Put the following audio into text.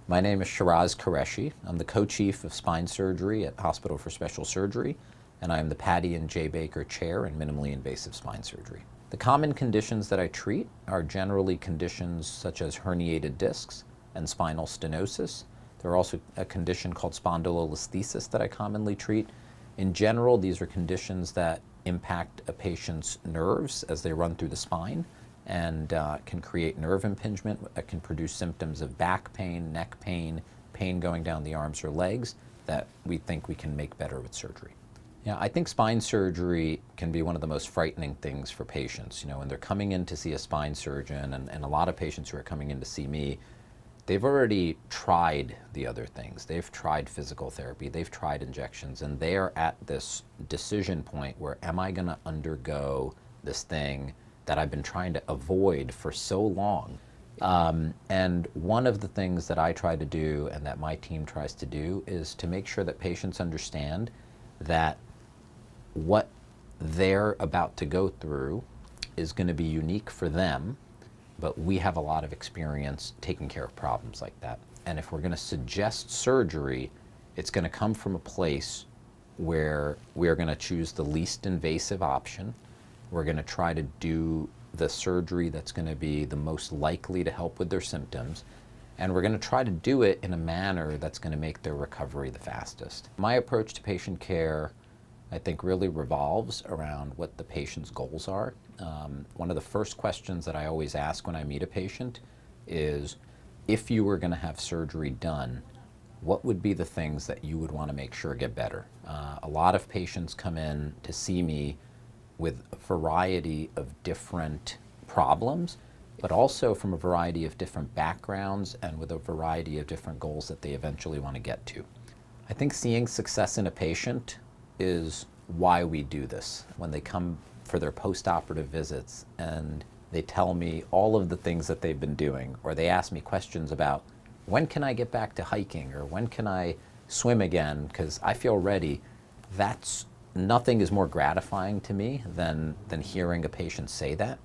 My name is Shiraz Qureshi. I'm the co-chief of spine surgery at Hospital for Special Surgery, and I'm the Patty and J. Baker Chair in minimally invasive spine surgery. The common conditions that I treat are generally conditions such as herniated discs and spinal stenosis. There are also a condition called spondylolisthesis that I commonly treat. In general, these are conditions that impact a patient's nerves as they run through the spine and can create nerve impingement, can produce symptoms of back pain, neck pain, pain going down the arms or legs that we think we can make better with surgery. Yeah, I think spine surgery can be one of the most frightening things for patients. You know, when they're coming in to see a spine surgeon, and a lot of patients who are coming in to see me, they've already tried the other things. They've tried physical therapy, they've tried injections, and they are at this decision point where, am I gonna undergo this thing that I've been trying to avoid for so long? And one of the things that I try to do and that my team tries to do is to make sure that patients understand that what they're about to go through is going to be unique for them, but we have a lot of experience taking care of problems like that. And if we're going to suggest surgery, it's going to come from a place where we're going to choose the least invasive option. We're going to try to do the surgery that's going to be the most likely to help with their symptoms. And we're going to try to do it in a manner that's going to make their recovery the fastest. My approach to patient care, I think, really revolves around what the patient's goals are. One of the first questions that I always ask when I meet a patient is, if you were going to have surgery done, what would be the things that you would want to make sure get better? A lot of patients come in to see me with a variety of different problems, but also from a variety of different backgrounds and with a variety of different goals that they eventually want to get to. I think seeing success in a patient is why we do this. When they come for their post-operative visits and they tell me all of the things that they've been doing, or they ask me questions about, when can I get back to hiking, or when can I swim again because I feel ready, nothing is more gratifying to me than hearing a patient say that.